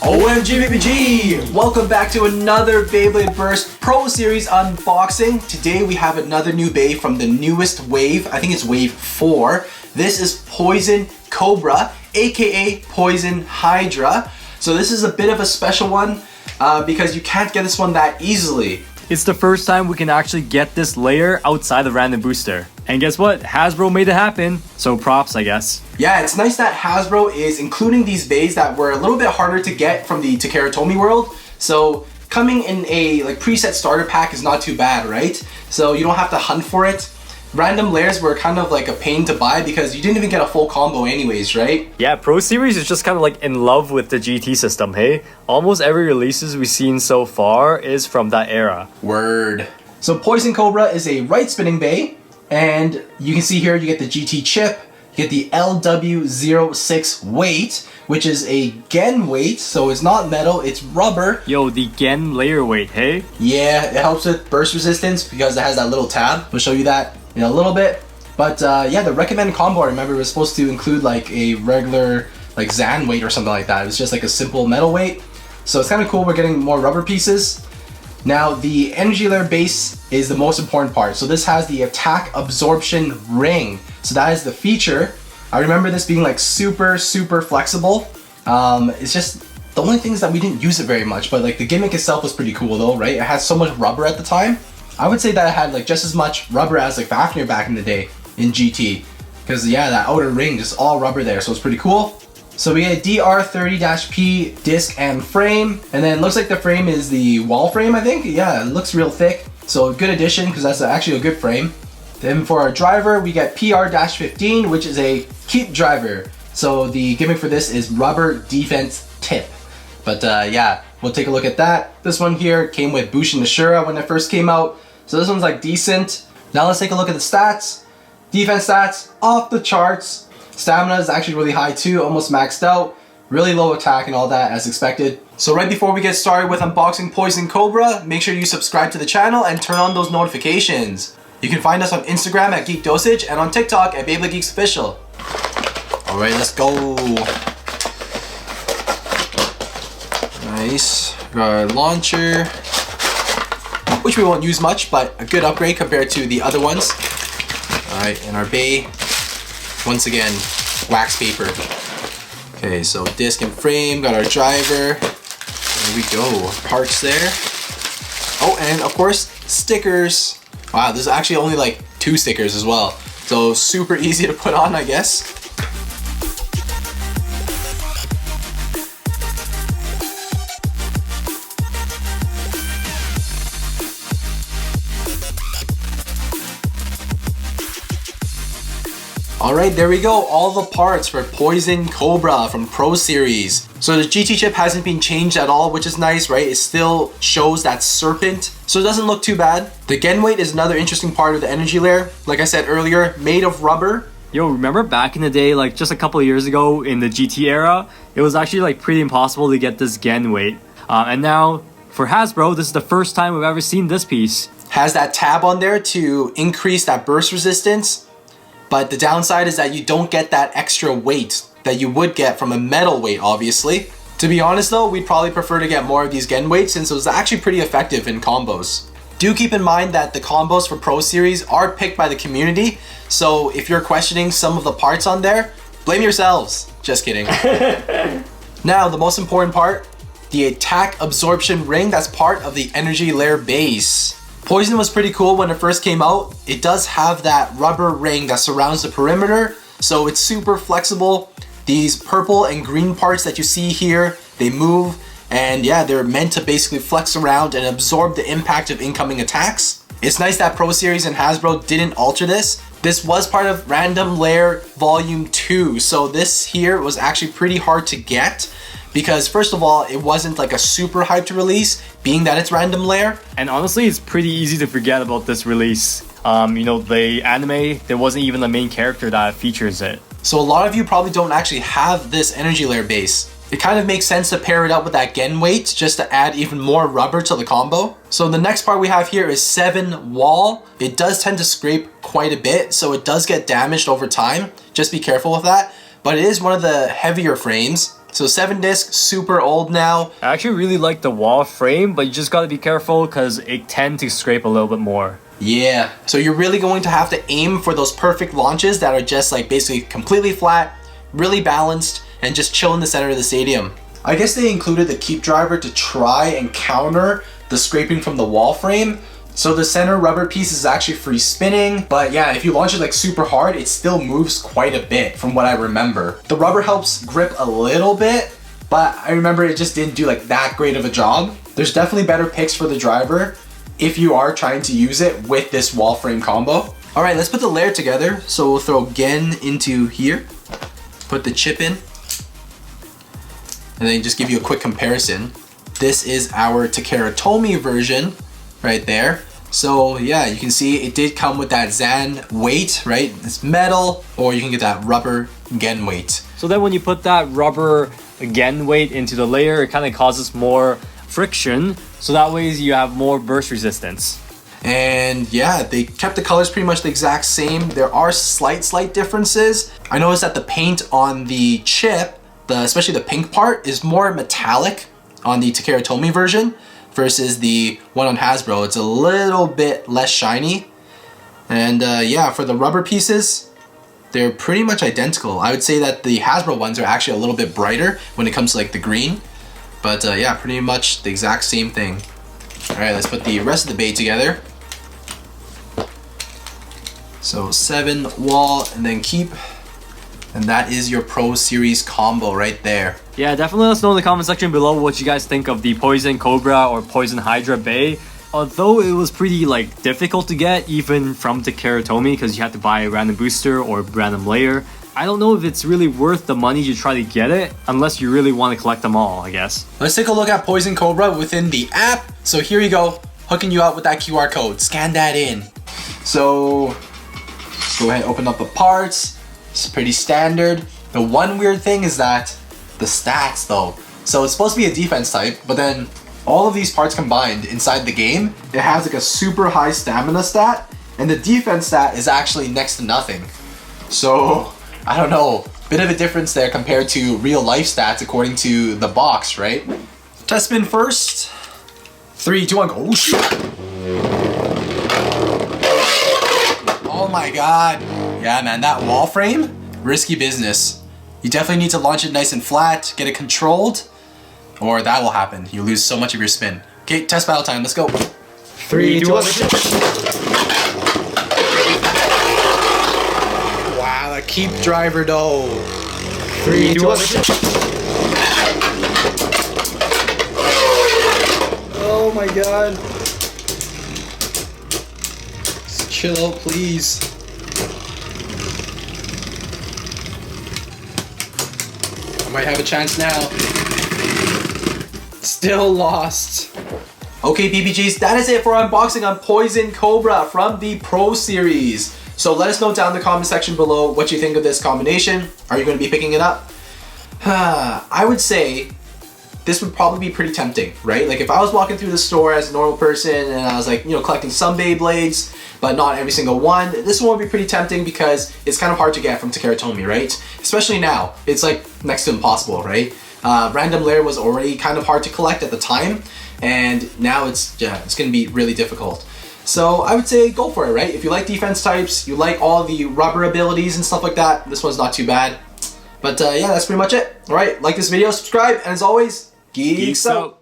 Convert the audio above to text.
OMG BBG! Welcome back to another Beyblade Burst Pro Series unboxing. Today we have another new Bey from the newest wave. I think it's wave 4. This is Poison Cobra, aka Poison Hydra. So this is a bit of a special one because you can't get this one that easily. It's the first time we can actually get this layer outside the random booster. And guess what? Hasbro made it happen. So props, I guess. Yeah, it's nice that Hasbro is including these Beys that were a little bit harder to get from the Takara Tomy world. So coming in a preset starter pack is not too bad, right? So you don't have to hunt for it. Random layers were kind of like a pain to buy because you didn't even get a full combo anyways, right? Yeah, Pro Series is just kind of like in love with the GT system, hey? Almost every releases we've seen so far is from that era. Word. So Poison Cobra is a right spinning Bey, and you can see here you get the GT chip, you get the LW06 weight, which is a Gen weight, so it's not metal, it's rubber. Yo, the Gen layer weight, hey? Yeah, it helps with burst resistance because it has that little tab. We'll show you that in a little bit. But yeah, the recommended combo, I remember, was supposed to include like a regular Zan weight or something like that. It was just like a simple metal weight. So it's kind of cool we're getting more rubber pieces. Now the energy layer base is the most important part. So this has the attack absorption ring. So that is the feature. I remember this being like super flexible. It's just the only thing is that we didn't use it very much, but like the gimmick itself was pretty cool though, right? It had so much rubber at the time. I would say that it had like just as much rubber as like Fafnir back in the day in GT. Because yeah, that outer ring, just all rubber there, so it's pretty cool. So we get DR30-P disc and frame, and then it looks like the frame is the wall frame, I think. Yeah, it looks real thick, so good addition because that's actually a good frame. Then for our driver, we get PR-15, which is a keep driver. So the gimmick for this is rubber defense tip. But yeah, we'll take a look at that. This one here came with Bushin Ashura when it first came out. So this one's like decent. Now let's take a look at the stats. Defense stats, off the charts. Stamina is actually really high too, almost maxed out. Really low attack and all that as expected. So right before we get started with unboxing Poison Cobra, make sure you subscribe to the channel and turn on those notifications. You can find us on Instagram at Geek Dosage and on TikTok at BeybladeGeeks Official. Alright, let's go. Nice. Got our launcher, which we won't use much, but a good upgrade compared to the other ones. Alright, and our Bey, once again, wax paper. Okay, so disc and frame, got our driver. There we go, parts there. Oh, and of course, stickers. Wow, there's actually only like 2 stickers as well. So super easy to put on, I guess. Alright, there we go, all the parts for Poison Cobra from Pro Series. So the GT chip hasn't been changed at all, which is nice, right? It still shows that serpent, so it doesn't look too bad. The Gen weight is another interesting part of the energy layer. Like I said earlier, made of rubber. Yo, remember back in the day, like just a couple of years ago in the GT era, it was actually like pretty impossible to get this Gen weight. And now, for Hasbro, this is the first time we've ever seen this piece. Has that tab on there to increase that burst resistance. But the downside is that you don't get that extra weight that you would get from a metal weight, obviously. To be honest though, we'd probably prefer to get more of these Gen weights since it was actually pretty effective in combos. Do keep in mind that the combos for Pro Series are picked by the community, so if you're questioning some of the parts on there, blame yourselves. Just kidding. Now, the most important part, the attack absorption ring that's part of the energy layer base. Poison was pretty cool when it first came out. It does have that rubber ring that surrounds the perimeter, so it's super flexible. These purple and green parts that you see here, they move, and yeah, they're meant to basically flex around and absorb the impact of incoming attacks. It's nice that Pro Series and Hasbro didn't alter this. This was part of Random Layer Volume 2, so this here was actually pretty hard to get. Because first of all, it wasn't like a super hyped release, being that it's random layer. And honestly, it's pretty easy to forget about this release. You know, the anime, there wasn't even the main character that features it. So a lot of you probably don't actually have this energy layer base. It kind of makes sense to pair it up with that Gen weight just to add even more rubber to the combo. So the next part we have here is 7 wall. It does tend to scrape quite a bit, so it does get damaged over time. Just be careful with that. But it is one of the heavier frames. So 7 disc, super old now. I actually really like the wall frame, but you just gotta be careful because it tends to scrape a little bit more. Yeah, so you're really going to have to aim for those perfect launches that are just like basically completely flat, really balanced, and just chill in the center of the stadium. I guess they included the keep driver to try and counter the scraping from the wall frame. So the center rubber piece is actually free spinning, but yeah, if you launch it like super hard, it still moves quite a bit from what I remember. The rubber helps grip a little bit, but I remember it just didn't do like that great of a job. There's definitely better picks for the driver if you are trying to use it with this wall frame combo. All right, let's put the layer together. So we'll throw Gen into here, put the chip in, and then just give you a quick comparison. This is our Takara Tomy version right there. So yeah, you can see it did come with that Zan weight, right? It's metal, or you can get that rubber Gen weight. So then when you put that rubber Gen weight into the layer, it kind of causes more friction. So that way you have more burst resistance. And yeah, they kept the colors pretty much the exact same. There are slight differences. I noticed that the paint on the chip, especially the pink part, is more metallic on the Takara Tomy version versus the one on HASBRO. It's a little bit less shiny. And yeah, for the rubber pieces, they're pretty much identical. I would say that the HASBRO ones are actually a little bit brighter when it comes to like the green. But yeah, pretty much the exact same thing. All right, let's put the rest of the bay together. So 7 wall and then keep. And that is your Pro Series combo right there. Yeah, definitely let us know in the comment section below what you guys think of the Poison Cobra or Poison Hydra Bay. Although it was pretty like difficult to get even from Takara Tomy because you had to buy a random booster or random layer. I don't know if it's really worth the money to try to get it unless you really want to collect them all, I guess. Let's take a look at Poison Cobra within the app. So here you go, hooking you out with that QR code. Scan that in. So go ahead, open up the parts. It's pretty standard. The one weird thing is that the stats though. So it's supposed to be a defense type, but then all of these parts combined inside the game, it has like a super high stamina stat, and the defense stat is actually next to nothing. So I don't know, bit of a difference there compared to real life stats according to the box, right? Test spin first. 3, 2, 1, go. Oh, shit. Oh my god. Yeah, man, that wall frame, risky business. You definitely need to launch it nice and flat, get it controlled, or that will happen. You lose so much of your spin. Okay, test battle time, let's go. 3, 2, 1. Wow, a keep driver though. 3, 2, 1. Oh my god. Just chill out, please. Might have a chance now. Still lost. Okay, BBGs, that is it for unboxing on Poison Cobra from the Pro Series. So let us know down in the comment section below what you think of this combination. Are you going to be picking it up? I would say this would probably be pretty tempting, right? Like if I was walking through the store as a normal person and I was like, you know, collecting some Beyblades, but not every single one, this one would be pretty tempting because it's kind of hard to get from Takara Tomy, right? Especially now, it's like next to impossible, right? Random Lair was already kind of hard to collect at the time, and now it's gonna be really difficult. So I would say go for it, right? If you like defense types, you like all the rubber abilities and stuff like that, this one's not too bad. But yeah, that's pretty much it. All right, like this video, subscribe, and as always, geeks out.